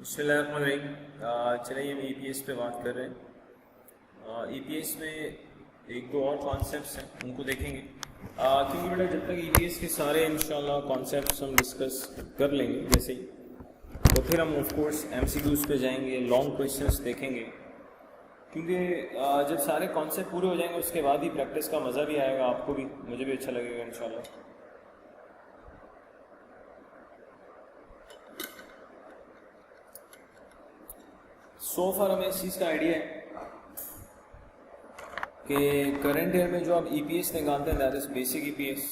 बिस्मिल्लाहिर्रहमानिर्रहीम। चलिए हम ईपीएस पे बात कर रहे हैं। ईपीएस में एक दो और कॉन्सेप्ट्स हैं, उनको देखेंगे क्योंकि बेटा जब तक ईपीएस के सारे इंशाल्लाह कॉन्सेप्ट्स हम डिस्कस कर लेंगे जैसे ही, तो फिर हम ऑफ कोर्स एमसीक्यूज पे जाएंगे, लॉन्ग क्वेश्चंस देखेंगे, क्योंकि जब सारे कॉन्सेप्ट पूरे हो जाएंगे उसके बाद ही प्रैक्टिस का मज़ा भी आएगा, आपको भी, मुझे भी अच्छा लगेगा इंशाल्लाह। सो फार हमें इस चीज़ का आइडिया है कि करंट ईयर में जो आप ईपीएस निकालते हैं that is basic EPS.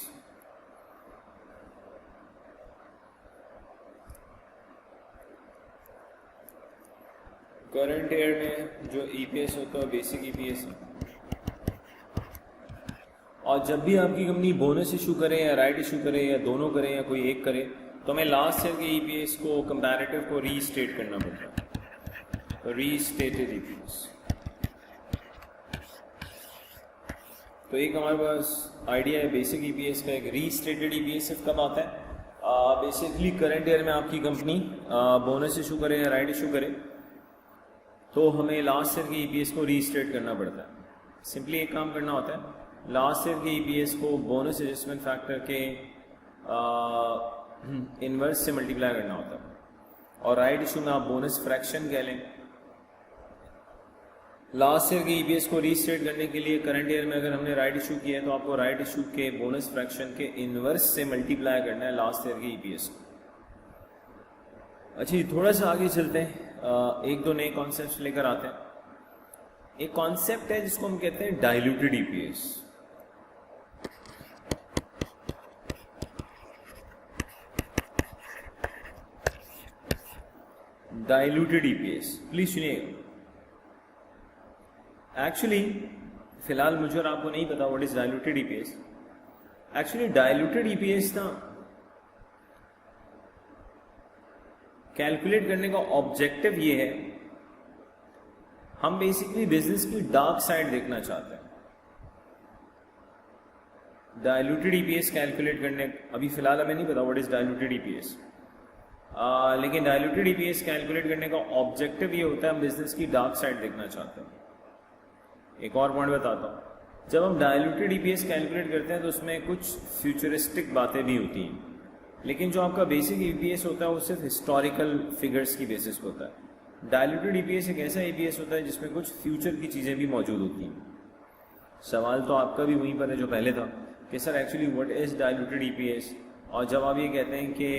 Current year में जो ईपीएस होता है बेसिक ईपीएस है, और जब भी आपकी कंपनी बोनस इशू करे या राइट इशू करे या दोनों करे या कोई एक करे, तो हमें लास्ट ईयर के ईपीएस को कंपैरेटिव को रीस्टेट करना पड़ता है, रीस्टेटेड ईपीएस। तो एक हमारे पास आइडिया है बेसिक ईपीएस का। एक रीस्टेटेड ईपीएस कब आता है? बेसिकली करंट ईयर में आपकी कंपनी बोनस इशू करे या राइट इशू करे, तो हमें लास्ट ईयर के ईपीएस को रीस्टेट करना पड़ता है। सिंपली एक काम करना होता है, लास्ट ईयर के ईपीएस को बोनस एडजस्टमेंट फैक्टर के इनवर्स से मल्टीप्लाई करना होता है, और राइट इशू में आप बोनस फ्रैक्शन कह लें। लास्ट ईयर के ईपीएस को रीस्टेट करने के लिए करंट ईयर में अगर हमने राइट इशू किया है तो आपको राइट इशू के बोनस फ्रैक्शन के इनवर्स से मल्टीप्लाई करना है लास्ट ईयर के ईपीएस को। अच्छा, थोड़ा सा आगे चलते हैं, एक दो नए कॉन्सेप्ट्स लेकर आते हैं। एक कॉन्सेप्ट है जिसको हम कहते हैं diluted EPS. Diluted EPS please सुनिएगा। एक्चुअली फिलहाल मुझे और आपको नहीं पता what is diluted EPS. Actually diluted EPS ना कैलकुलेट करने का ऑब्जेक्टिव ये है, हम बेसिकली बिजनेस की डार्क साइड देखना चाहते हैं। डाइल्यूटेड ईपीएस कैलकुलेट करने, अभी फिलहाल हमें नहीं पता व्हाट इज डाइल्यूटेड ईपीएस, लेकिन डाइल्यूटेड ईपीएस कैलकुलेट करने का ऑब्जेक्टिव ये होता है हम बिजनेस की डार्क साइड देखना चाहते हैं। एक और पॉइंट बताता हूँ, जब हम डाइल्यूटेड ईपीएस कैलकुलेट करते हैं तो उसमें कुछ फ्यूचरिस्टिक बातें भी होती हैं, लेकिन जो आपका बेसिक ईपीएस होता है वो सिर्फ हिस्टोरिकल फिगर्स की बेसिस पे होता है। डाइल्यूटेड ईपीएस एक ऐसा ईपीएस होता है जिसमें कुछ फ्यूचर की चीज़ें भी मौजूद होती हैं। सवाल तो आपका भी वहीं पर है जो पहले था कि sir actually what is diluted EPS, और जब आप ये कहते हैं कि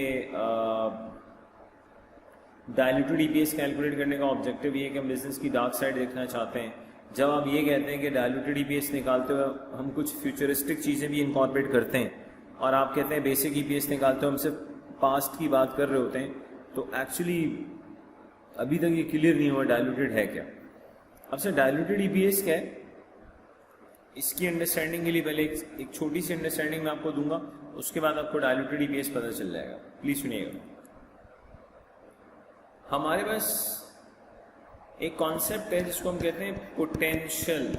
डाइल्यूटेड ईपीएस कैलकुलेट करने का ऑब्जेक्टिव ये है कि हम बिजनेस की डार्क साइड देखना चाहते हैं, जब आप ये कहते हैं कि डाइल्यूटेड ईपीएस निकालते हुए हम कुछ फ्यूचरिस्टिक चीज़ें भी इनकॉर्पोरेट करते हैं, और आप कहते हैं बेसिक ईपीएस निकालते हुए हम सिर्फ पास्ट की बात कर रहे होते हैं, तो एक्चुअली अभी तक ये क्लियर नहीं हुआ डाइल्यूटेड है क्या। अब सर डाइल्यूटेड ईपीएस क्या है, इसकी अंडरस्टैंडिंग के लिए पहले एक छोटी सी अंडरस्टैंडिंग मैं आपको दूंगा, उसके बाद आपको डाइल्यूटेड ईपीएस पता चल जाएगा। प्लीज सुनिएगा। हमारे पास एक कॉन्सेप्ट है जिसको हम कहते हैं पोटेंशियल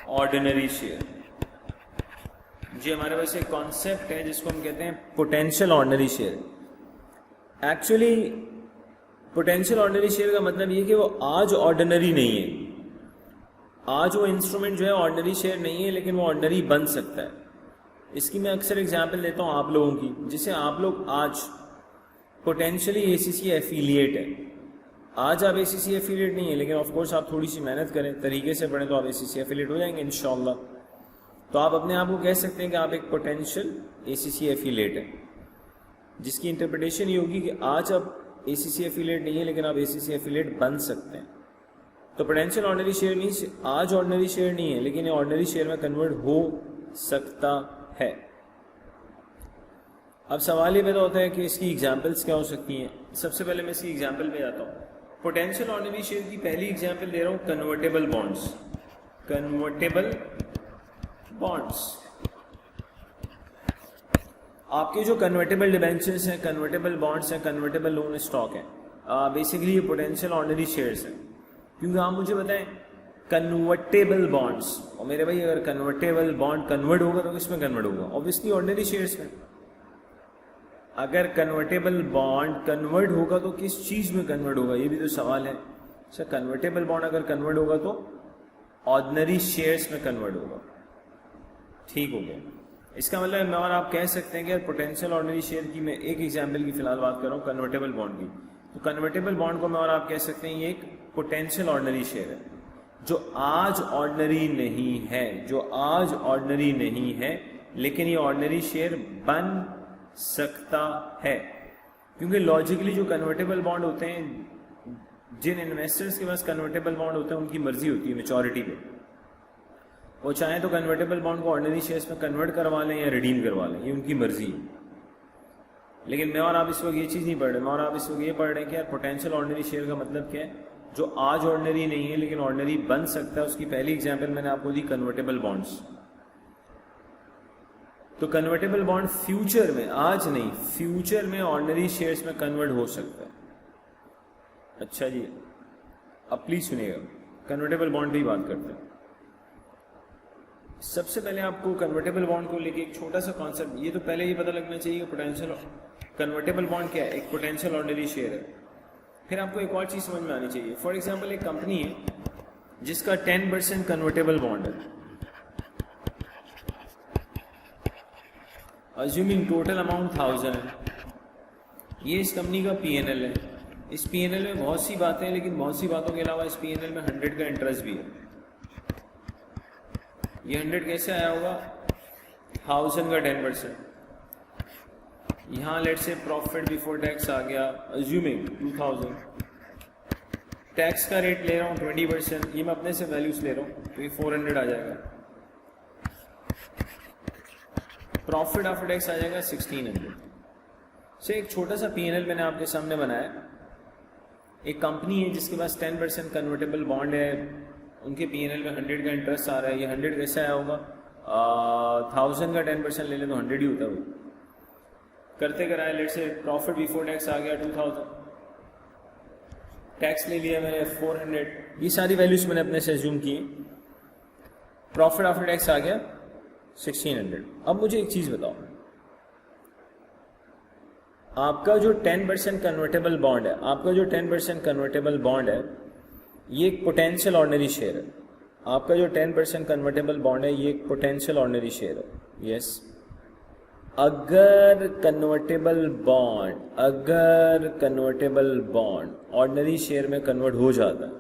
ऑर्डिनरी शेयर। जी, हमारे पास एक कॉन्सेप्ट है जिसको हम कहते हैं potential ordinary share. Actually potential ordinary share का मतलब ये कि वो आज ऑर्डिनरी नहीं है, आज वो इंस्ट्रूमेंट जो है ऑर्डिनरी शेयर नहीं है, लेकिन वो ऑर्डिनरी बन सकता है। इसकी मैं अक्सर एग्जांपल देता हूँ आप लोगों की, जिसे आप लोग आज पोटेंशियली एसीसी एफिलिएट है। आज आप एसीसी एफिलिएट नहीं है, लेकिन ऑफ कोर्स आप थोड़ी सी मेहनत करें, तरीके से पढ़ें, तो आप एसीसी एफिलिएट हो जाएंगे इंशाल्लाह। तो आप अपने आप को कह सकते हैं कि आप एक पोटेंशियल एसीसी एफिलिएट है, जिसकी इंटरप्रिटेशन ये होगी कि आज आप एसीसी एफिलिएट नहीं है, लेकिन आप एसीसी एफिलिएट बन सकते हैं। तो पोटेंशियल ऑर्डिनरी शेयर नहीं, आज ऑर्डिनरी शेयर नहीं है, लेकिन ये ऑर्डिनरी शेयर में कन्वर्ट हो सकता है। अब सवाल ये पैदा होता है कि इसकी एग्जाम्पल्स क्या हो सकती हैं। सबसे पहले मैं इसकी एग्जाम्पल पे जाता हूँ। पोटेंशियल ऑर्डिनरी शेयर की पहली एग्जाम्पल दे रहा हूँ, कन्वर्टेबल बॉन्ड्स। कन्वर्टेबल बॉन्ड्स, आपके जो कन्वर्टेबल डिबेंचर्स हैं, कन्वर्टेबल बॉन्ड्स हैं, कन्वर्टेबल लोन स्टॉक है, बेसिकली ये पोटेंशियल ऑर्डिनरी शेयर्स हैं। क्योंकि आप मुझे बताएं कन्वर्टेबल बॉन्ड्स, और मेरे भाई अगर कन्वर्टेबल बॉन्ड कन्वर्ट होगा तो किसमें कन्वर्ट होगा? ऑब्वियसली ऑर्डिनरी शेयर्स में। अगर कन्वर्टेबल बॉन्ड कन्वर्ट होगा तो किस चीज में कन्वर्ट होगा, ये भी तो सवाल है सर। कन्वर्टेबल बॉन्ड अगर कन्वर्ट होगा तो ऑर्डिनरी शेयर्स में कन्वर्ट होगा। ठीक हो गया। इसका मतलब मैं और आप कह सकते हैं कि पोटेंशियल ऑर्डिनरी शेयर की मैं एक एग्जांपल की फिलहाल बात कर रहा हूँ कन्वर्टेबल बॉन्ड की। तो कन्वर्टेबल बॉन्ड को मैं और आप कह सकते हैं ये एक पोटेंशियल ऑर्डिनरी शेयर है जो आज ऑर्डिनरी नहीं है, जो आज ऑर्डिनरी नहीं है, लेकिन ये ऑर्डिनरी शेयर बन सकता है। क्योंकि लॉजिकली जो कन्वर्टेबल बॉन्ड होते हैं, जिन इन्वेस्टर्स के पास कन्वर्टेबल बॉन्ड होते हैं उनकी मर्जी होती है मेच्योरिटी पे, वो चाहे तो कन्वर्टेबल बॉन्ड को ऑर्डिनरी शेयर्स में कन्वर्ट करवा लें या रिडीम करवा लें, ये उनकी मर्जी है। लेकिन मैं और आप इस वक्त ये चीज़ नहीं पढ़ रहे, मैं और आप इस वक्त ये पढ़ रहे हैं कि यार पोटेंशियल ऑर्डिनरी शेयर का मतलब क्या है, जो आज ऑर्डिनरी नहीं है लेकिन ऑर्डिनरी बन सकता है। उसकी पहली एग्जांपल मैंने आपको दी कन्वर्टेबल बॉन्ड्स। तो कन्वर्टेबल बॉन्ड फ्यूचर में, आज नहीं, फ्यूचर में ऑर्डिनरी शेयर्स में कन्वर्ट हो सकता है। अच्छा जी, अब प्लीज सुनिएगा, कन्वर्टेबल बॉन्ड भी बात करते हैं। सबसे पहले आपको कन्वर्टेबल बॉन्ड को लेके एक छोटा सा कॉन्सेप्ट, ये तो पहले ये पता लगना चाहिए कि पोटेंशियल कन्वर्टेबल बॉन्ड क्या है। एक पोटेंशियल ऑर्डिनरी शेयर है। फिर आपको एक और चीज समझ में आनी चाहिए। फॉर एग्जाम्पल एक कंपनी है जिसका 10% कन्वर्टेबल बॉन्ड है, अज्यूमिंग टोटल अमाउंट 1000 है। ये इस कंपनी का P&L है। इस P&L में बहुत सी बातें हैं, लेकिन बहुत सी बातों के अलावा इस P&L में 100 का इंटरेस्ट भी है। ये 100 कैसे आया होगा, 1000 का 10%। यहाँ लेट से प्रॉफिट बिफोर टैक्स आ गया, अज्यूमिंग 2000। टैक्स का रेट ले रहा हूँ 20%, ये मैं अपने से वैल्यूज ले रहा हूँ, तो ये 400 आ जाएगा। प्रॉफिट आफ्टर टैक्स आ जाएगा 1600 से। एक छोटा सा P&L मैंने आपके सामने बनाया। एक कंपनी है जिसके पास 10% कन्वर्टेबल बॉन्ड है, उनके P&L में 100 का इंटरेस्ट आ रहा है। ये 100 कैसे आया होगा, 1000 का 10% ले लें तो 100 ही होता है। वो करते कराए लेट से प्रॉफिट बिफोर टैक्स आ गया 2000, टैक्स ले लिया मैंने 400, ये सारी वैल्यूज मैंने अपने से अज्यूम की। प्रॉफिट आफ्टर टैक्स आ गया 1600। अब मुझे एक चीज बताओ, आपका जो 10% कन्वर्टेबल बॉन्ड है, आपका जो 10% कन्वर्टेबल बॉन्ड है, ये एक पोटेंशियल ऑर्डिनरी शेयर है। आपका जो 10% कन्वर्टेबल बॉन्ड है, ये एक पोटेंशियल ऑर्डिनरी शेयर है। यस, अगर कन्वर्टेबल बॉन्ड ऑर्डिनरी शेयर में कन्वर्ट हो जाता है,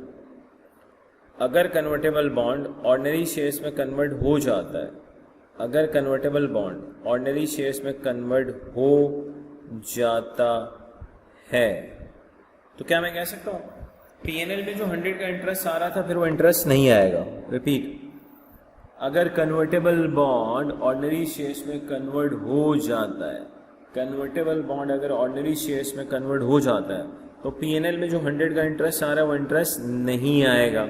अगर कन्वर्टेबल बॉन्ड ऑर्डिनरी शेयर्स में कन्वर्ट हो जाता है, अगर कन्वर्टेबल बॉन्ड ऑर्डिनरी शेयर्स में कन्वर्ट हो जाता है, तो क्या मैं कह सकता हूँ P&L में जो 100 का इंटरेस्ट आ रहा था फिर वो इंटरेस्ट नहीं आएगा। रिपीट, अगर कन्वर्टेबल बॉन्ड ऑर्डिनरी शेयर्स में कन्वर्ट हो जाता है, कन्वर्टेबल बॉन्ड अगर ऑर्डिनरी शेयर्स में कन्वर्ट हो जाता है, तो P&L में जो 100 का इंटरेस्ट आ रहा है वो इंटरेस्ट नहीं आएगा।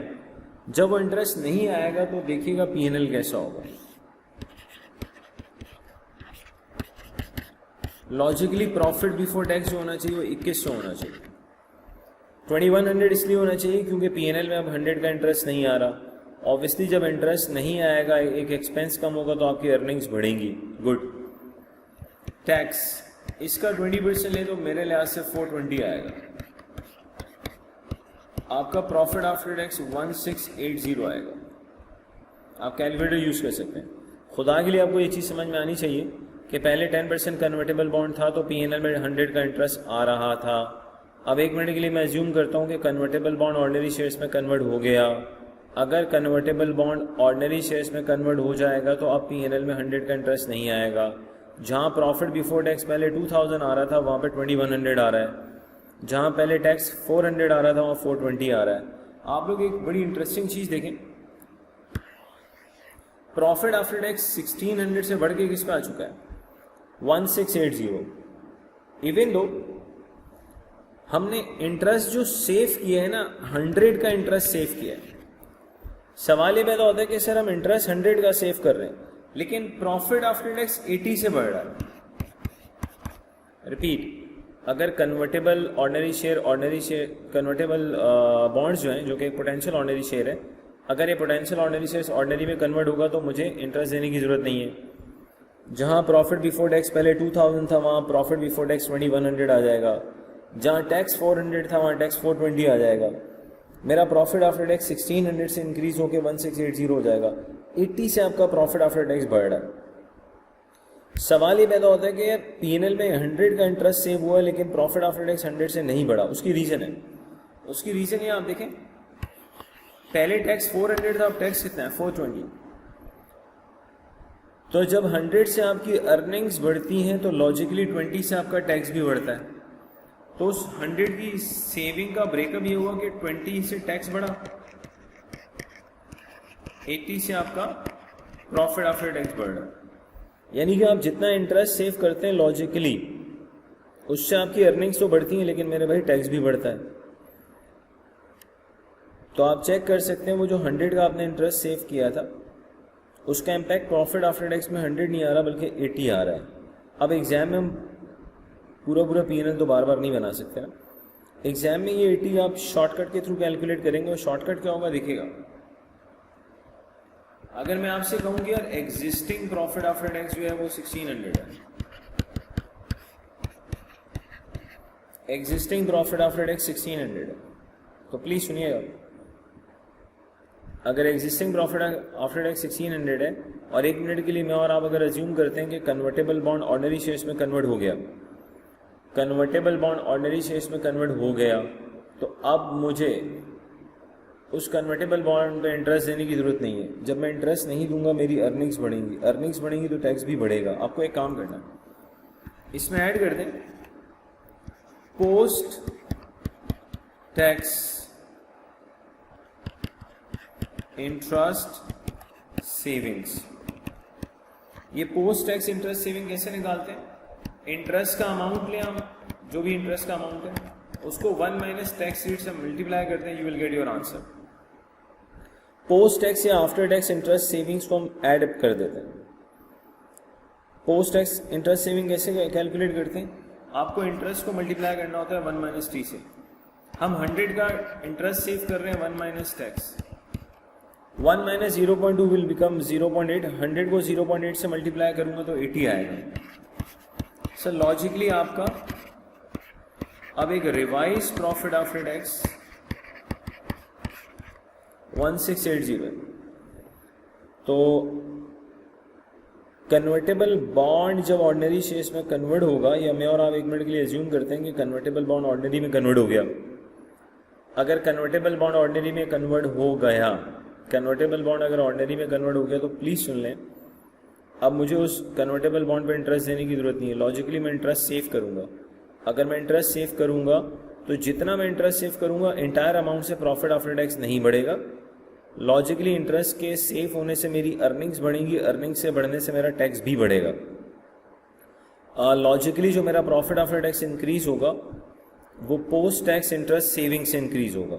जब वो इंटरेस्ट नहीं आएगा तो देखिएगा P&L कैसा होगा। लॉजिकली प्रॉफिट बिफोर टैक्स जो होना चाहिए वो 2100 होना चाहिए। 2100 इसलिए होना चाहिए क्योंकि P&L में अब 100 का इंटरेस्ट नहीं आ रहा। ऑब्वियसली जब इंटरेस्ट नहीं आएगा, एक एक्सपेंस कम होगा तो आपकी अर्निंग्स बढ़ेंगी। गुड। टैक्स इसका 20% ले तो मेरे लिहाज से 420 आएगा। आपका प्रॉफिट आफ्टर टैक्स 1680 आएगा। आप कैलकुलेटर यूज कर सकते हैं। खुदा के लिए आपको ये चीज़ समझ में आनी चाहिए कि पहले 10% कन्वर्टेबल बॉन्ड था तो P&L में 100 का इंटरेस्ट आ रहा था। अब एक मिनट के लिए मैं अज्यूम करता हूँ कि कन्वर्टेबल बॉन्ड ऑर्डिनरी शेयर्स में कन्वर्ट हो गया। अगर कन्वर्टेबल बॉन्ड ऑर्डिनरी शेयर्स में कन्वर्ट हो जाएगा तो अब P&L में 100 का इंटरेस्ट नहीं आएगा। जहाँ प्रॉफिट बिफोर टैक्स पहले 2000 आ रहा था वहाँ पे 2100 आ रहा है। जहाँ पहले टैक्स 400 आ रहा था वहाँ 420 आ रहा है। आप लोग एक बड़ी इंटरेस्टिंग चीज़ देखें, प्रॉफिट आफ्टर टैक्स 1600 से बढ़ के किस पे आ चुका है, 1680। इवन दो हमने इंटरेस्ट जो सेव किया है ना, 100 का इंटरेस्ट सेव किया है। सवाल ये पैदा होता है कि सर हम इंटरेस्ट 100 का सेव कर रहे हैं लेकिन प्रॉफिट आफ्टर टैक्स 80 से बढ़ रहा है। रिपीट, अगर convertible ordinary share convertible bonds जो हैं, जो कि एक पोटेंशियल ऑर्डिनरी शेयर है, अगर ये पोटेंशियल ऑर्डिनरी शेयर ऑर्डिनरी में कन्वर्ट होगा तो मुझे इंटरेस्ट देने की जरूरत नहीं है। जहाँ प्रॉफिट बिफोर टैक्स पहले 2000 था वहाँ प्रॉफिट बिफोर टैक्स 2100 आ जाएगा, जहाँ टैक्स 400 था वहाँ टैक्स 420 आ जाएगा, मेरा प्रॉफिट आफ्टर टैक्स 1600 से इंक्रीज होकर 1680 हो जाएगा। 80 से आपका प्रॉफिट आफ्टर टैक्स बढ़ रहा है। सवाल ये पैदा होता है कि यार P&L में 100 का इंटरेस्ट सेव हुआ है लेकिन प्रॉफिट आफ्टर टैक्स 100 से नहीं बढ़ा, उसकी रीज़न है। उसकी रीज़न ये आप देखें, पहले टैक्स 400 था, अब टैक्स कितना है 420। तो जब 100 से आपकी अर्निंग्स बढ़ती हैं तो लॉजिकली 20 से आपका टैक्स भी बढ़ता है। तो उस 100 की सेविंग का ब्रेकअप ये हुआ कि 20 से टैक्स बढ़ा, 80 से आपका प्रॉफिट आफ्टर टैक्स बढ़ रहा है। यानी कि आप जितना इंटरेस्ट सेव करते हैं लॉजिकली उससे आपकी अर्निंग्स तो बढ़ती हैं लेकिन मेरे भाई टैक्स भी बढ़ता है। तो आप चेक कर सकते हैं वो जो 100 का आपने इंटरेस्ट सेव किया था उसका इम्पैक्ट प्रॉफिट आफ्टर टैक्स में 100 नहीं आ रहा बल्कि 80 आ रहा है। अब एग्जाम में हम पूरा P&L तो बार बार नहीं बना सकते ना। एग्जाम में ये 80 आप शॉर्टकट के थ्रू कैलकुलेट करेंगे और शॉर्टकट क्या होगा दिखेगा। अगर मैं आपसे कहूँ कि यार एग्जिस्टिंग प्रॉफिट आफ्टर टैक्स जो है वो 1600 है, एग्जिस्टिंग प्रॉफिट आफ्टर टैक्स 1600 है, तो प्लीज सुनिएगा। अगर एग्जिस्टिंग प्रॉफिट आफ्टर टैक्स 1600 है और 1 मिनट के लिए मैं और आप अगर अज्यूम करते हैं कि कन्वर्टेबल बॉन्ड ऑर्डिनरी शेयर्स में कन्वर्ट हो गया, कन्वर्टेबल बॉन्ड ऑर्डिनरी शेयर्स में कन्वर्ट हो गया, तो अब मुझे उस कन्वर्टेबल बॉन्ड पे इंटरेस्ट देने की ज़रूरत नहीं है। जब मैं इंटरेस्ट नहीं दूंगा मेरी अर्निंग्स बढ़ेंगी, अर्निंग्स बढ़ेंगी तो टैक्स भी बढ़ेगा। आपको एक काम करना, इसमें ऐड कर दें पोस्ट टैक्स इंटरेस्ट सेविंग्स। ये पोस्ट टैक्स इंटरेस्ट सेविंग कैसे निकालते हैं? इंटरेस्ट का अमाउंट लें हम, जो भी इंटरेस्ट का अमाउंट है उसको 1 माइनस टैक्स रेट से मल्टीप्लाई करते हैं, you will get your answer. Post tax या आफ्टर टैक्स इंटरेस्ट सेविंग्स को हम ऐड कर देते हैं। पोस्ट टैक्स इंटरेस्ट सेविंग कैसे कैलकुलेट करते हैं? आपको इंटरेस्ट को मल्टीप्लाई करना होता है 1 माइनस टी से। हम 100 का इंटरेस्ट सेव कर रहे हैं 1 minus tax, 1 minus 0.2 will become 0.8। 100 को 0.8 से मल्टीप्लाई करूंगा तो 80 आएगा। सर लॉजिकली आपका अब एक रिवाइज प्रॉफिट आफ्टर टैक्स 1680 है। तो कन्वर्टेबल बॉन्ड जब ऑर्डिनरी शेयर्स में कन्वर्ट होगा, या मैं और आप 1 मिनट के लिए अज्यूम करते हैं कि कन्वर्टेबल बॉन्ड ऑर्डिनरी में कन्वर्ट हो गया। अगर कन्वर्टेबल बॉन्ड ऑर्डिनरी में कन्वर्ट हो गया, कन्वर्टेबल बॉन्ड अगर ऑर्डिनरी में कन्वर्ट हो गया तो प्लीज़ सुन लें, अब मुझे उस कन्वर्टेबल बॉन्ड पर इंटरेस्ट देने की ज़रूरत नहीं है। लॉजिकली मैं इंटरेस्ट सेव करूँगा। अगर मैं इंटरेस्ट सेव करूँगा तो जितना मैं इंटरेस्ट सेव करूँगा एंटायर अमाउंट से प्रॉफिट आफ्टर टैक्स नहीं बढ़ेगा। लॉजिकली इंटरेस्ट के सेव होने से मेरी अर्निंग्स बढ़ेंगी, अर्निंग्स से बढ़ने से मेरा टैक्स भी बढ़ेगा। लॉजिकली जो मेरा प्रॉफिट आफ्टर टैक्स इंक्रीज होगा वो पोस्ट टैक्स इंटरेस्ट सेविंग से इंक्रीज होगा।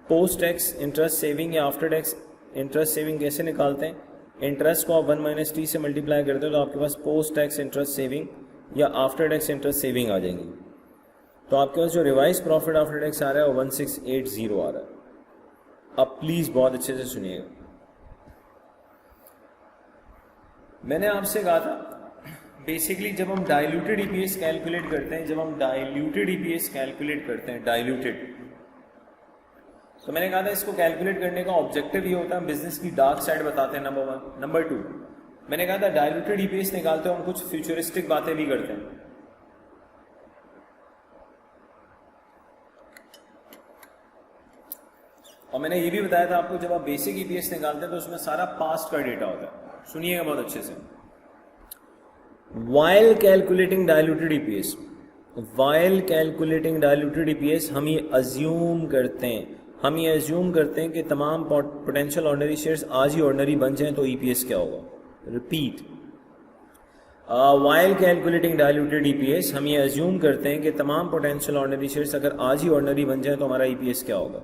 पोस्ट टैक्स इंटरेस्ट सेविंग या आफ्टर टैक्स इंटरेस्ट सेविंग कैसे निकालते हैं? इंटरेस्ट को आप 1 माइनस टी से मल्टीप्लाई करते हो तो आपके पास पोस्ट टैक्स इंटरेस्ट सेविंग या आफ्टर टैक्स इंटरेस्ट सेविंग आ जाएंगी। तो आपके पास जो रिवाइज प्रॉफिट आफ्टर टैक्स आ रहा है वो 1680 आ रहा है। अब प्लीज बहुत अच्छे से सुनिएगा। मैंने आपसे कहा था बेसिकली जब हम डाइल्यूटेड ईपीएस कैलकुलेट करते हैं, जब हम डाइल्यूटेड ईपीएस कैलकुलेट करते हैं, डाइल्यूटेड, तो मैंने कहा था इसको कैलकुलेट करने का ऑब्जेक्टिव ये होता है बिजनेस की डार्क साइड बताते हैं, नंबर 1। नंबर 2 मैंने कहा था डाइल्यूटेड ईपीएस निकालते हो हम कुछ फ्यूचरिस्टिक बातें भी करते हैं। और मैंने ये भी बताया था आपको जब आप बेसिक ईपीएस निकालते हैं तो उसमें सारा पास्ट का डेटा होता है। सुनिएगा बहुत अच्छे से। While calculating diluted EPS, while calculating diluted EPS हम ये अज्यूम करते हैं कि तमाम पोटेंशियल ऑर्डिनरी शेयर्स आज ही ऑर्डिनरी बन जाएं तो ईपीएस क्या होगा। Repeat, while calculating diluted EPS हम ये अज्यूम करते हैं कि तमाम पोटेंशियल ऑर्डिनरी शेयर्स अगर आज ही ऑर्डिनरी बन जाए तो हमारा ईपीएस क्या होगा।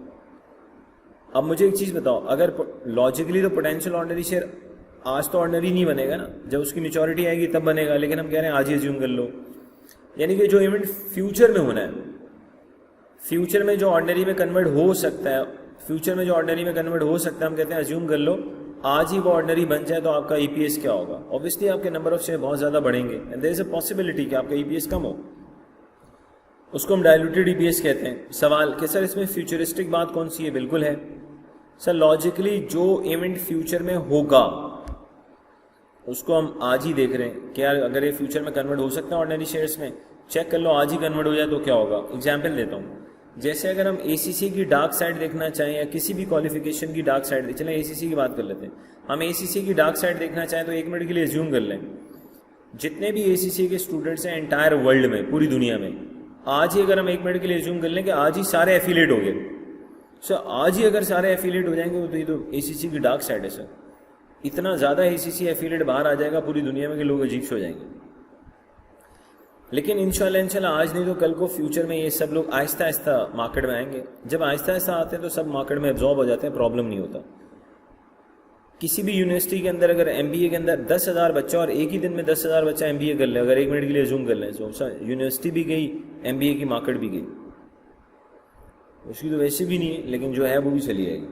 अब मुझे एक चीज बताओ, अगर लॉजिकली तो पोटेंशियल ऑर्डिनरी शेयर आज तो ऑर्डिनरी नहीं बनेगा ना, जब उसकी मैच्योरिटी आएगी तब बनेगा, लेकिन हम कह रहे हैं आज ही अज्यूम कर लो। यानी कि जो इवेंट फ्यूचर में होना है, फ्यूचर में जो ऑर्डिनरी में कन्वर्ट हो सकता है, हम कहते हैं अज्यूम कर लो आज ही वो ऑर्डिनरी बन जाए तो आपका ईपीएस क्या होगा? ऑब्वियसली आपके नंबर ऑफ शेयर बहुत ज़्यादा बढ़ेंगे and there is a possibility कि आपका ईपीएस कम हो। उसको हम डायल्यूटेड ईपीएस कहते हैं। सवाल कि सर इसमें फ्यूचरिस्टिक बात कौन सी है? बिल्कुल है सर, लॉजिकली जो इवेंट फ्यूचर में होगा उसको हम आज ही देख रहे हैं। क्या अगर ये फ्यूचर में कन्वर्ट हो सकता है ऑर्डिनरी शेयर्स में? चेक कर लो, आज ही कन्वर्ट हो जाए तो क्या होगा। एग्जाम्पल देता हूँ, जैसे अगर हम एसीसी की डार्क साइड देखना चाहें या किसी भी क्वालिफिकेशन की डार्क साइड, चलें एसीसी की बात कर लेते हैं। हम एसीसी की डार्क साइड देखना चाहें तो 1 मिनट के लिए एज्यूम कर लें जितने भी एसीसी के स्टूडेंट्स हैं एंटायर वर्ल्ड में, पूरी दुनिया में, आज ही अगर हम 1 मिनट के लिए एज्यूम कर लें कि आज ही सारे एफिलिएट हो गए सर, आज ही अगर सारे एफिलिएट हो जाएंगे तो ये तो एसीसी की डार्क साइड है सर। इतना ज़्यादा एसीसी एफिलिएट बाहर आ जाएगा पूरी दुनिया में कि लोग अजीब से हो जाएंगे। लेकिन इंशाल्लाह आज नहीं तो कल को फ्यूचर में ये सब लोग आहिस्ता आहिस्ता मार्केट में आएंगे। जब आहिस्ता आहिस्ता आते हैं तो सब मार्केट में एब्जॉर्ब हो जाते हैं, प्रॉब्लम नहीं होता। किसी भी यूनिवर्सिटी के अंदर अगर एमबीए के अंदर 10,000 बच्चा और एक ही दिन में 10,000 बच्चा एमबीए कर ले, अगर 1 मिनट के लिए जूम कर लें तो यूनिवर्सिटी भी गई, एमबीए की मार्केट भी गई। उसकी तो वैसे भी नहीं है, लेकिन जो है वो भी चली जाएगी।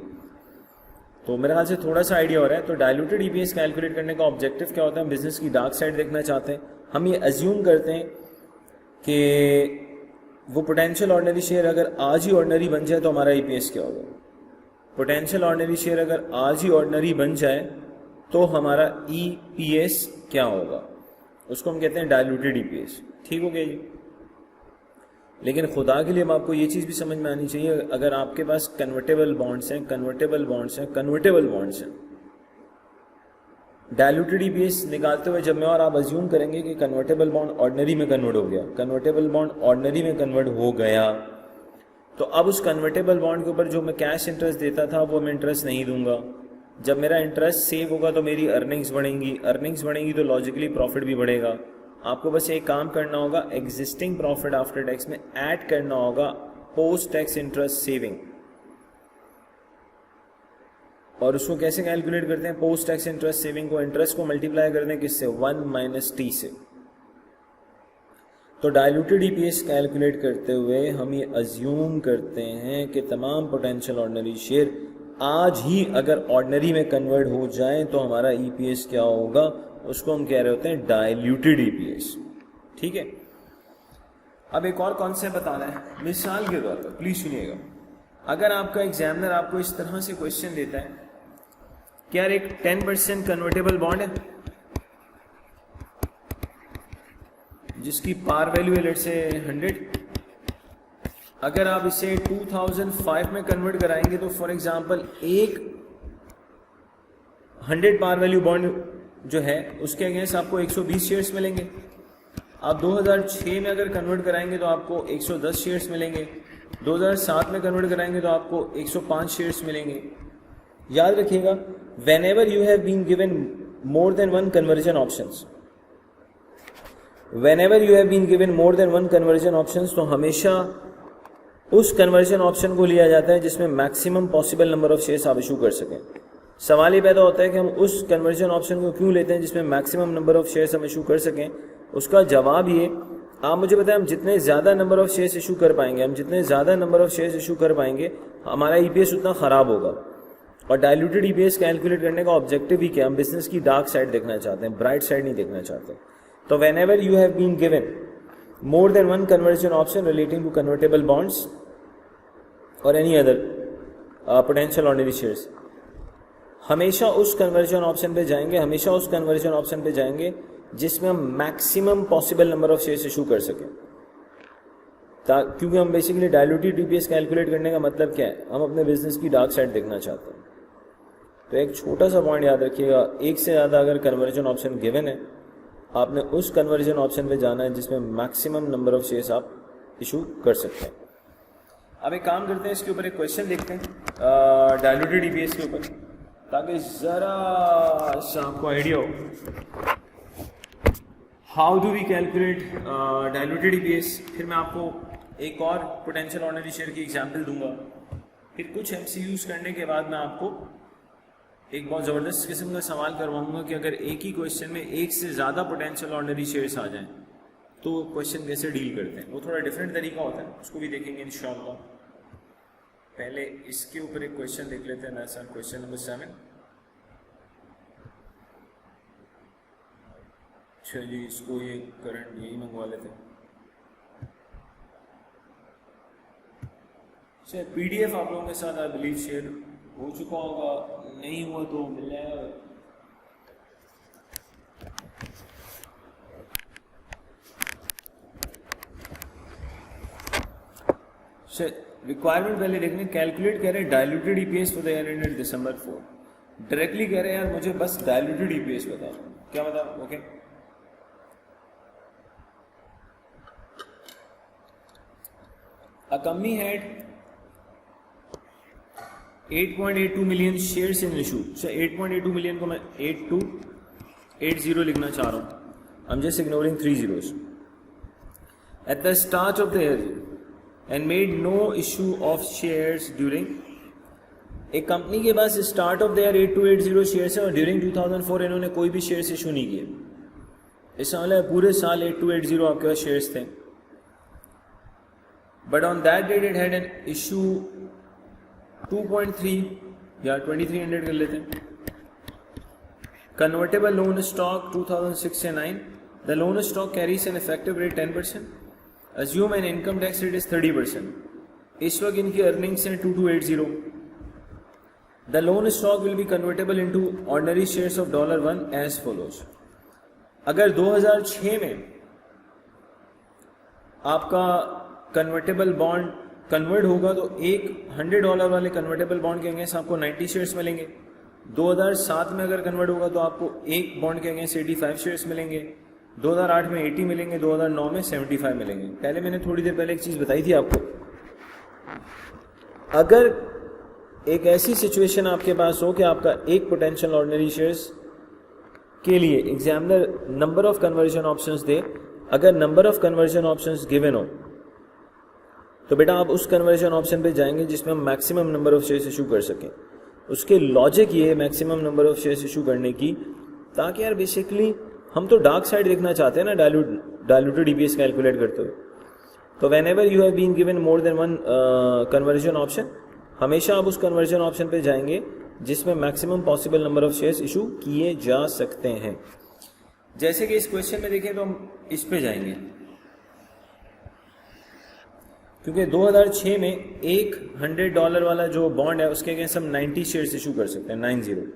तो मेरे ख्याल से थोड़ा सा आइडिया हो रहा है। तो डायलूटेड ईपीएस कैलकुलेट करने का ऑब्जेक्टिव क्या होता है? हम बिजनेस की डार्क साइड देखना चाहते हैं। हम ये अज्यूम करते हैं कि वो पोटेंशियल ऑर्डिनरी शेयर अगर आज ही ऑर्डिनरी बन जाए तो हमारा ईपीएस क्या होगा। पोटेंशियल ऑर्डिनरी शेयर अगर आज ही ऑर्डिनरी बन जाए तो हमारा ईपीएस क्या होगा, उसको हम कहते हैं डायलूटेड ईपीएस। ठीक हो गया जी। लेकिन खुदा के लिए अब आपको ये चीज़ भी समझ में आनी चाहिए, अगर आपके पास कन्वर्टेबल बॉन्ड्स हैं, डायलूटेड ईपीएस निकालते हुए जब मैं और आप अज्यूम करेंगे कि कन्वर्टेबल बॉन्ड ऑर्डिनरी में कन्वर्ट हो गया, कन्वर्टेबल बॉन्ड ऑर्डिनरी में कन्वर्ट हो गया, तो अब उस कन्वर्टेबल बॉन्ड के ऊपर जो मैं कैश इंटरेस्ट देता था वो मैं इंटरेस्ट नहीं दूंगा। जब मेरा इंटरेस्ट सेव होगा तो मेरी अर्निंग्स बढ़ेंगी तो लॉजिकली प्रॉफिट भी बढ़ेगा। आपको बस एक काम करना होगा, एग्जिस्टिंग प्रॉफिट आफ्टर टैक्स में ऐड करना होगा पोस्ट टैक्स इंटरेस्ट सेविंग। और उसको कैसे कैलकुलेट करते हैं? पोस्ट टैक्स इंटरेस्ट सेविंग को, इंटरेस्ट को मल्टीप्लाई करते हैं किससे? 1 - T से। तो डायलूटेड ईपीएस कैलकुलेट करते हुए हम ये अज्यूम करते हैं कि तमाम पोटेंशियल ऑर्डिनरी शेयर आज ही अगर ऑर्डिनरी में कन्वर्ट हो जाए तो हमारा ईपीएस क्या होगा, उसको हम कह रहे होते हैं डायल्यूटेड ईपीएस। ठीक है। अब एक और कॉन्सेप्ट बताना है मिसाल के तौर पर, प्लीज सुनिएगा। अगर आपका एग्जामिनर आपको इस तरह से क्वेश्चन देता है कि यार एक 10% कन्वर्टेबल बॉन्ड है जिसकी पार वैल्यू है लेट से 100, अगर आप इसे 2005 में कन्वर्ट कराएंगे तो फॉर एग्जांपल एक 100 पार वैल्यू बॉन्ड जो है उसके अगेंस्ट आपको 120 शेयर्स मिलेंगे। आप 2006 में अगर कन्वर्ट कराएंगे तो आपको 110 शेयर्स मिलेंगे। 2007 में कन्वर्ट कराएंगे तो आपको 105 शेयर्स मिलेंगे। याद रखिएगा, whenever you have been given more than one conversion options, तो हमेशा उस कन्वर्जन ऑप्शन को लिया जाता है जिसमें maximum possible number of shares आप इशू कर सकें। सवाल ये पैदा होता है कि हम उस कन्वर्जन ऑप्शन को क्यों लेते हैं जिसमें मैक्सिमम नंबर ऑफ शेयर्स हम इशू कर सकें। उसका जवाब ये, आप मुझे बताएं, हम जितने ज़्यादा नंबर ऑफ शेयर्स इशू कर पाएंगे हमारा ईपीएस उतना ख़राब होगा। और डायल्यूटेड ईपीएस कैलकुलेट करने का ऑब्जेक्टिव ही क्या, हम बिजनेस की डार्क साइड देखना चाहते हैं, ब्राइट साइड नहीं देखना चाहते। तो whenever you have been given more than one conversion option relating to convertible bonds or any other potential ordinary shares, हमेशा उस कन्वर्जन ऑप्शन पे जाएंगे जिसमें हम maximum possible number of shares issue कर सकें। क्योंकि हम बेसिकली डायल्यूटेड ईपीएस कैलकुलेट करने का मतलब क्या है, हम अपने बिजनेस की डार्क साइड देखना चाहते हैं। तो एक छोटा सा पॉइंट याद रखिएगा, एक से ज़्यादा अगर कन्वर्जन ऑप्शन गिवन है आपने उस कन्वर्जन ऑप्शन पे जाना है जिसमें मैक्सिमम नंबर ऑफ शेयर्स आप इशू कर सकते हैं। अब एक काम करते हैं, इसके ऊपर एक क्वेश्चन देखते हैं डायल्यूटेड ईपीएस के ऊपर, ताकि ज़रा सा आपको आइडिया हो how do we calculate diluted EPS. फिर मैं आपको एक और पोटेंशियल ऑर्डिनरी शेयर की एग्जाम्पल दूंगा। फिर कुछ एमसीक्यूज करने के बाद मैं आपको एक बहुत ज़बरदस्त किस्म का सवाल करवाऊंगा कि अगर एक ही क्वेश्चन में एक से ज़्यादा पोटेंशियल ऑर्डिनरी शेयर्स आ जाएं तो क्वेश्चन कैसे डील करते हैं। वो थोड़ा डिफरेंट तरीका होता है, उसको भी देखेंगे इंशाअल्लाह। पहले इसके ऊपर एक क्वेश्चन देख लेते हैं ना सर, क्वेश्चन नंबर 7। अच्छा जी, इसको ये करंट यही मंगवा लेते हैं। अच्छा, पीडीएफ आप लोगों के साथ आई बिलीव शेयर हो चुका होगा, नहीं हुआ तो मिल जाएगा। रिक्वायरमेंट पहले देखने, कैलकुलेट कह रहे हैं diluted EPS for the year ended December 4। Directly कह रहे हैं यार मुझे बस डायल्यूटेड ईपीएस बताओ, क्या बताओ? Okay, a company had 8.82 million shares in issue. 8.82 million को मैं 8280 लिखना चाह रहा हूँ, I am just ignoring 3 zeros at the start of the year and made no issue of shares during। एक कंपनी के पास start of the year 8280 shares है और ड्यूरिंग 2004 इन्होंने कोई भी शेयर्स इशू नहीं किए। इसका मतलब पूरे साल 8280 आपके पास शेयर्स थे, but on that date it had an issue 2.3 या 2300 कर लेते हैं। कन्वर्टेबल लोन स्टॉक 2006 से 9। The loan stock carries an effective rate 10%। Assume an income tax rate is 30%। इस वक्त इनकी अर्निंग्स हैं 2280। The loan stock will be convertible into ordinary shares of $1 as follows। अगर 2006 में आपका कन्वर्टेबल बॉन्ड कन्वर्ट होगा तो एक $100 वाले कन्वर्टेबल बॉन्ड के अगेंस्ट आपको 90 शेयर्स मिलेंगे। 2007 में अगर कन्वर्ट होगा तो आपको एक बॉन्ड के अगेंस्ट 85 शेयर्स मिलेंगे। 2008 में 80 मिलेंगे, 2009 में 75 मिलेंगे। पहले मैंने थोड़ी देर पहले एक चीज़ बताई थी आपको, अगर एक ऐसी सिचुएशन आपके पास हो कि आपका एक पोटेंशियल ऑर्डिनरी शेयर्स के लिए examiner number of conversion options दे, अगर number of conversion options given हो तो बेटा आप उस कन्वर्जन ऑप्शन पे जाएंगे जिसमें हम maximum number of shares issue कर सकें। उसके लॉजिक ये है maximum number of shares issue करने की, ताकि यार बेसिकली हम तो डार्क साइड देखना चाहते हैं ना डायल्यूटेड ईपीएस कैलकुलेट करते हुए। तो whenever you have been given more than one conversion option, हमेशा आप उस कन्वर्जन ऑप्शन पे जाएंगे जिसमें maximum possible number of shares issue किए जा सकते हैं। जैसे कि इस क्वेश्चन में देखें तो हम इस पे जाएंगे, क्योंकि 2006 में एक $100 वाला जो बॉन्ड है उसके अगेंस्ट हम 90 शेयर्स इशू कर सकते हैं, 90।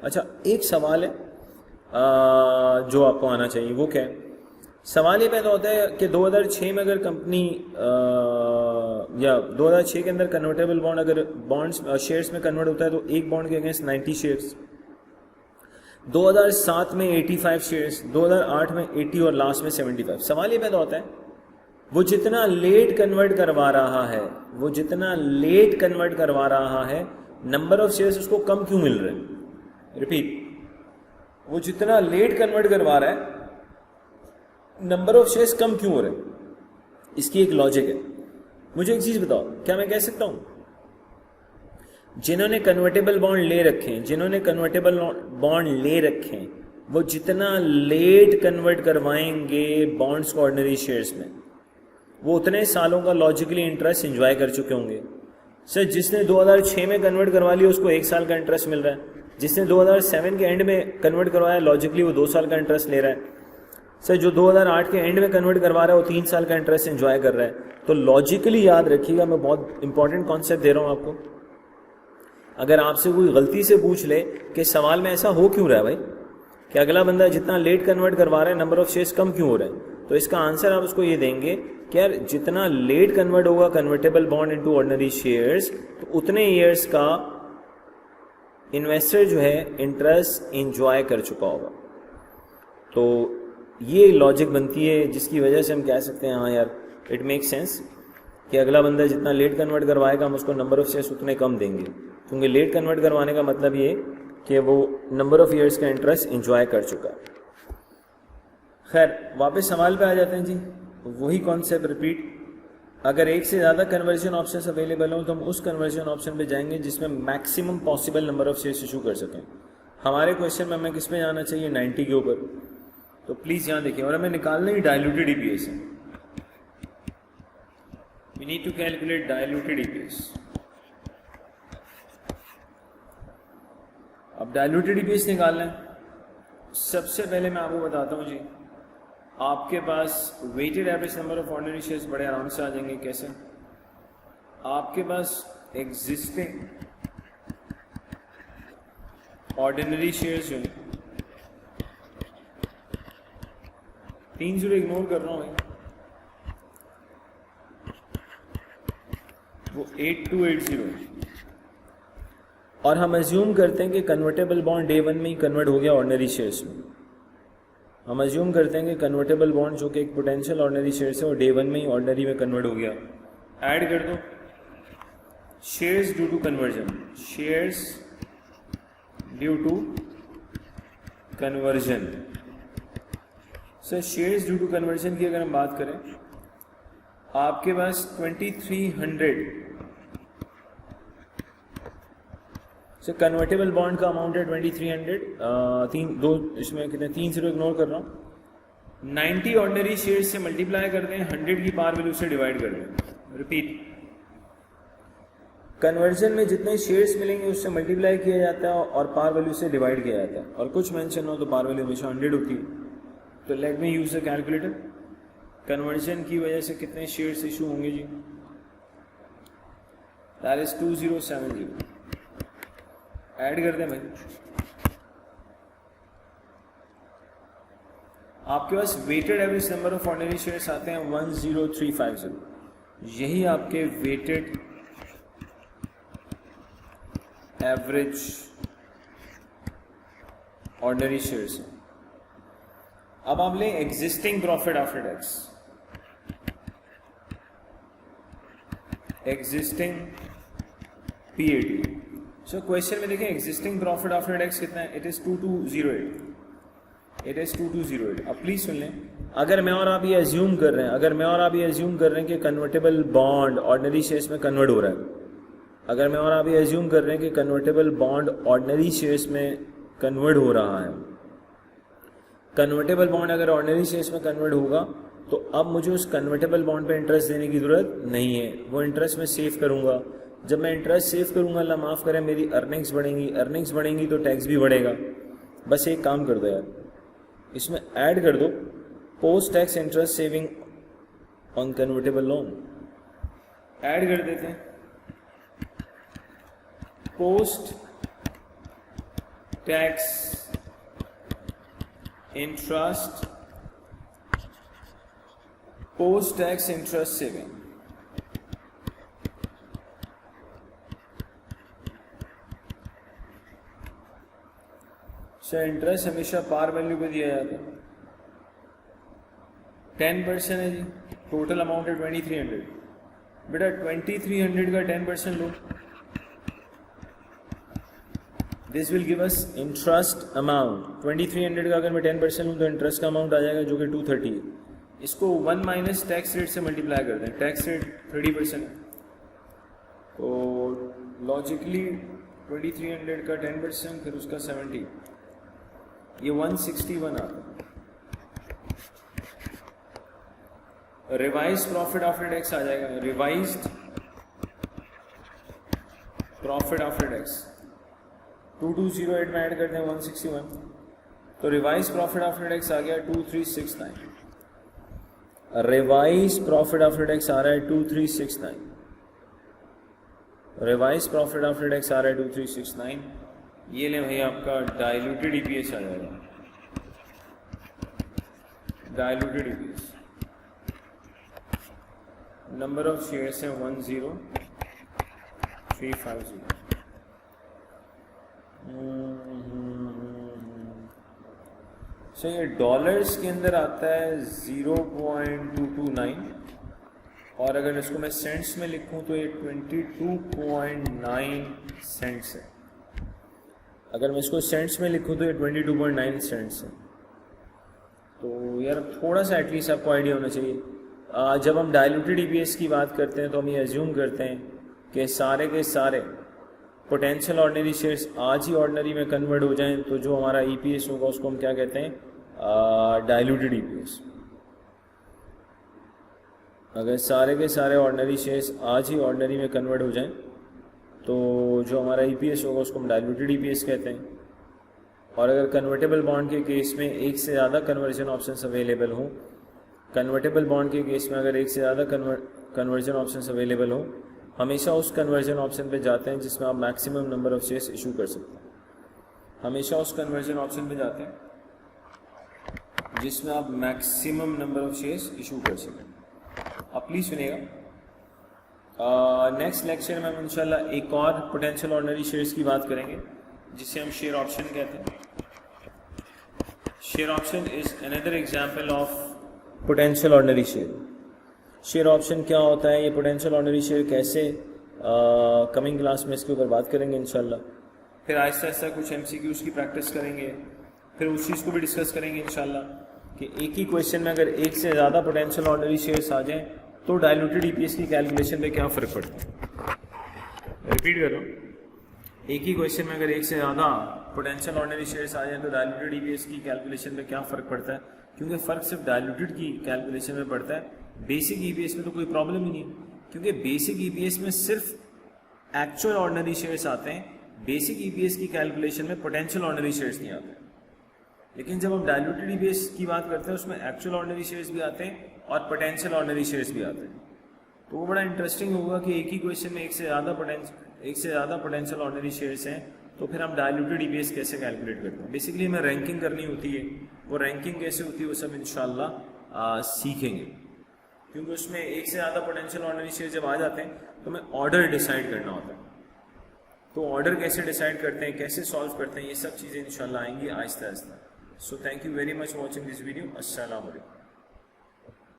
अच्छा, एक सवाल है जो आपको आना चाहिए, वो क्या है? सवाल ये पैदा होता है कि 2006 में अगर कंपनी या 2006 के अंदर कन्वर्टेबल बॉन्ड अगर बॉन्ड्स शेयर्स में कन्वर्ट होता है तो एक बॉन्ड के अगेंस्ट 90 शेयर्स, 2007 में 85 शेयर्स, 2008 में 80 और लास्ट में 75। सवाल ये पैदा होता है वो जितना लेट कन्वर्ट करवा रहा है, वो जितना लेट कन्वर्ट करवा रहा है, नंबर ऑफ शेयर्स उसको कम क्यों मिल रहे हैं? रिपीट, वो जितना लेट कन्वर्ट करवा रहा है नंबर ऑफ शेयर्स कम क्यों हो रहे हैं? इसकी एक लॉजिक है। मुझे एक चीज बताओ, क्या मैं कह सकता हूं जिन्होंने कन्वर्टेबल बॉन्ड ले रखे हैं, जिन्होंने कन्वर्टेबल बॉन्ड ले रखे हैं, वो जितना लेट कन्वर्ट करवाएंगे बॉन्ड्स को ऑर्डिनरी शेयर्स में, वो उतने सालों का लॉजिकली इंटरेस्ट एंजॉय कर चुके होंगे। सर, जिसने 2006 में कन्वर्ट करवा लिया उसको 1 साल का इंटरेस्ट मिल रहा है, जिसने 2007 के एंड में कन्वर्ट करवाया लॉजिकली वो 2 साल का इंटरेस्ट ले रहा है। सर, जो 2008 के एंड में कन्वर्ट करवा रहा है वो 3 साल का इंटरेस्ट एंजॉय कर रहा है। तो लॉजिकली याद रखिएगा, मैं बहुत इंपॉर्टेंट कॉन्सेप्ट दे रहा हूँ आपको। अगर आपसे कोई गलती से पूछ ले कि सवाल में ऐसा हो क्यों रहा है भाई कि अगला बंदा जितना लेट कन्वर्ट करवा रहा है नंबर ऑफ शेयर्स कम क्यों हो रहा है, तो इसका आंसर आप उसको ये देंगे कि यार जितना लेट कन्वर्ट होगा convertible bond into ordinary shares, तो उतने ईयर्स का इन्वेस्टर जो है इंटरेस्ट एंजॉय कर चुका होगा। तो ये लॉजिक बनती है जिसकी वजह से हम कह सकते हैं हाँ यार इट मेक सेंस कि अगला बंदा जितना लेट कन्वर्ट करवाएगा हम उसको नंबर ऑफ शेयर्स उतने कम देंगे, क्योंकि लेट कन्वर्ट करवाने का मतलब ये कि वो नंबर ऑफ ईयर्स का इंटरेस्ट एंजॉय कर चुका है। खैर, वापस सवाल पे आ जाते हैं जी। वही कॉन्सेप्ट रिपीट, अगर एक से ज़्यादा कन्वर्जन ऑप्शन अवेलेबल हो तो हम उस कन्वर्जन ऑप्शन पे जाएंगे जिसमें maximum possible number of shares issue कर सकें। हमारे क्वेश्चन में हमें किस पे जाना चाहिए? 90 के ऊपर। तो प्लीज़ यहाँ देखिए, और हमें निकालना ही डायल्यूटेड ईपीएस है। We need to calculate diluted EPS. अब डायल्यूटेड ईपीएस निकालना है, सबसे पहले मैं आपको बताता हूँ जी, आपके पास weighted average number of ordinary shares बड़े आराम से आ जाएंगे। कैसे? आपके पास एग्जिस्टिंग ऑर्डिनरी शेयर्स जो हैं, 30 इग्नोर कर रहा हूँ भाई, वो 8280 है। और हम एज्यूम करते हैं कि कन्वर्टेबल बॉन्ड डे 1 में ही कन्वर्ट हो गया ऑर्डिनरी शेयर्स में। हम एज्यूम करते हैं कि कन्वर्टेबल बॉन्ड जो कि एक पोटेंशियल ऑर्डिनरी शेयर्स है वो डे 1 में ही ऑर्डिनरी में कन्वर्ट हो गया। ऐड कर दो shares due to conversion, shares due to conversion. Sir shares due to conversion की अगर हम बात करें, आपके पास 2300 सर कन्वर्टेबल बॉन्ड का अमाउंट है 2300। इसमें कितने 3 इग्नोर कर रहा हूँ। 90 ऑर्डिनरी शेयर्स से मल्टीप्लाई करते हैं, 100 की पार वैल्यू से डिवाइड कर दें। रिपीट, कन्वर्जन में जितने शेयर्स मिलेंगे उससे मल्टीप्लाई किया जाता है और पार वैल्यू से डिवाइड किया जाता है। और कुछ मेंशन हो तो पार वैल्यू हमेशा 100 होती है। तो let me use the calculator. Conversion की वजह से कितने शेयर्स इशू होंगे जी? That is 2070। ऐड कर दें भाई। आपके पास weighted average number of ordinary shares आते हैं 10350। यही आपके वेटेड एवरेज ऑर्डिनरी शेयर्स हैं। अब आप लें existing profit after tax, existing PAT. So question में देखें एग्जिस्टिंग प्रॉफिट आफ्टर टैक्स कितना है? It is 2208। It is 2208। अब प्लीज सुन लें, अगर मैं और आप ये एज्यूम कर रहे हैं, कि कन्वर्टेबल बॉन्ड ऑर्डिनरी शेयर्स में कन्वर्ट हो रहा है, अगर मैं और आप ये एज्यूम कर रहे हैं कि कन्वर्टेबल बॉन्ड ऑर्डिनरी शेयर्स में कन्वर्ट हो रहा है, कन्वर्टेबल बॉन्ड अगर ऑर्डिनरी शेयर्स में कन्वर्ट होगा तो अब मुझे उस कन्वर्टेबल बॉन्ड पे इंटरेस्ट देने की ज़रूरत नहीं है। वो इंटरेस्ट मैं सेव करूंगा। जब मैं इंटरेस्ट सेव करूंगा, अल्लाह माफ़ करे, मेरी अर्निंग्स बढ़ेंगी तो टैक्स भी बढ़ेगा। बस एक काम कर दो यार, इसमें ऐड कर दो post tax interest saving on convertible loan. Add कर देते हैं post tax interest, post tax interest saving. Sir interest हमेशा पार वैल्यू पे दिया जाता है, 10% है जी। टोटल अमाउंट है 2300। बेटा 2300 का 10% लो, this will give us interest amount. 2300 का अगर मैं 10% लूँ तो इंटरेस्ट का अमाउंट आ जाएगा जो कि 230 है। इसको 1 माइनस टैक्स रेट से मल्टीप्लाई कर दें। टैक्स रेट 30% है, तो लॉजिकली 2300 का 10% फिर उसका 70, ये 161 आता है। रिवाइज प्रॉफिट आफ्टर टैक्स आ जाएगा। रिवाइज प्रॉफिट आफ्टर टैक्स 2208 में ऐड करते हैं 161, तो रिवाइज प्रॉफिट आफ्टर टैक्स आ गया 2369। रिवाइज प्रॉफिट आफ्टर टैक्स आ रहा है 2369। रिवाइज प्रॉफिट आफ्टर टैक्स आ रहा है 2369। ये ले भाई आपका डाइल्यूटेड ईपीएस आ जाएगा। Diluted EPS, number of shares है 10350। सो ये डॉलर्स के अंदर आता है 0.229, और अगर इसको मैं सेंट्स में लिखूं तो ये 22.9 सेंट्स है। अगर मैं इसको सेंट्स में लिखूं तो ये 22.9 सेंट्स है। तो यार थोड़ा सा एटलीस्ट आपको आइडिया होना चाहिए। जब हम डाइल्यूटेड ईपीएस की बात करते हैं तो हम ये एज्यूम करते हैं कि सारे के सारे पोटेंशियल ऑर्डिनरी शेयर्स आज ही ऑर्डिनरी में कन्वर्ट हो जाएं, तो जो हमारा ईपीएस होगा उसको हम क्या कहते हैं? Diluted EPS. अगर सारे के सारे ऑर्डिनरी शेयर्स आज ही ऑर्डिनरी में कन्वर्ट हो जाएं तो जो हमारा ईपीएस होगा उसको हम डाइल्यूटेड ईपीएस कहते हैं। और अगर कन्वर्टेबल बॉन्ड के केस में एक से ज़्यादा कन्वर्जन ऑप्शंस अवेलेबल हों, कन्वर्टेबल बॉन्ड के केस में अगर एक से ज़्यादा कन्वर्जन ऑप्शंस अवेलेबल हो, हमेशा उस कन्वर्जन ऑप्शन पे जाते हैं जिसमें आप maximum number of shares issue कर सकते हैं। हमेशा उस कन्वर्जन ऑप्शन पे जाते हैं जिसमें आप maximum number of shares issue कर सकें। आप प्लीज़ सुनिएगा। नेक्स्ट लेक्चर में हम इंशाल्लाह एक और पोटेंशियल ऑर्डिनरी शेयर्स की बात करेंगे जिसे हम शेयर ऑप्शन कहते हैं। Share option is another example of potential ordinary share. Share option क्या होता है, ये पोटेंशियल ऑर्डिनरी शेयर कैसे, कमिंग क्लास में इसके ऊपर बात करेंगे इंशाल्लाह। फिर आहिस्ता आहिस्ता कुछ एमसीक्यूज की प्रैक्टिस करेंगे, फिर उस चीज़ को भी डिस्कस करेंगे इंशाल्लाह कि एक ही क्वेश्चन में अगर एक से ज़्यादा पोटेंशियल ऑर्डिनरी शेयर्स आ जाएं तो डायलूटेड ईपीएस की कैलकुलेशन पे क्या फ़र्क पड़ता है। रिपीट कर रहा हूँ, एक ही क्वेश्चन में अगर एक से ज़्यादा पोटेंशियल ऑर्डिनरी शेयर्स आ जाएं तो डायलूटेड ईपीएस की कैलकुलेशन पे क्या फ़र्क पड़ता है, क्योंकि फ़र्क सिर्फ डायलूटेड की कैलकुलेशन में पड़ता है। बेसिक ईपीएस में तो कोई प्रॉब्लम ही नहीं है, क्योंकि बेसिक ईपीएस में सिर्फ एक्चुअल ऑर्डिनरी शेयर्स आते हैं। बेसिक ईपीएस की कैलकुलेशन में पोटेंशियल ऑर्डिनरी शेयर्स नहीं आते। लेकिन जब हम डायलूटेड ईपीएस की बात करते हैं उसमें एक्चुअल ऑर्डिनरी शेयर्स भी आते हैं और पोटेंशियल ऑर्डिनरी शेयर्स भी आते हैं। तो वो बड़ा इंटरेस्टिंग होगा कि एक ही क्वेश्चन में एक से ज़्यादा पोटेंशियल ऑर्डिनरी शेयर्स हैं तो फिर हम डायलूटेड ईपीएस कैसे कैलकुलेट करते हैं। बेसिकली हमें रैंकिंग करनी होती है, वो रैंकिंग कैसे होती है वो सब इंशाल्लाह सीखेंगे, क्योंकि उसमें एक से ज़्यादा पोटेंशियल ऑर्डिनरी शेयर जब आ जाते हैं तो हमें ऑर्डर डिसाइड करना होता है। तो ऑर्डर कैसे डिसाइड करते हैं, कैसे सॉल्व करते हैं, ये सब चीज़ें इंशाल्लाह आएंगी Aahista Aahista. So thank you very much watching this video. अस्सलाम वालेकुम।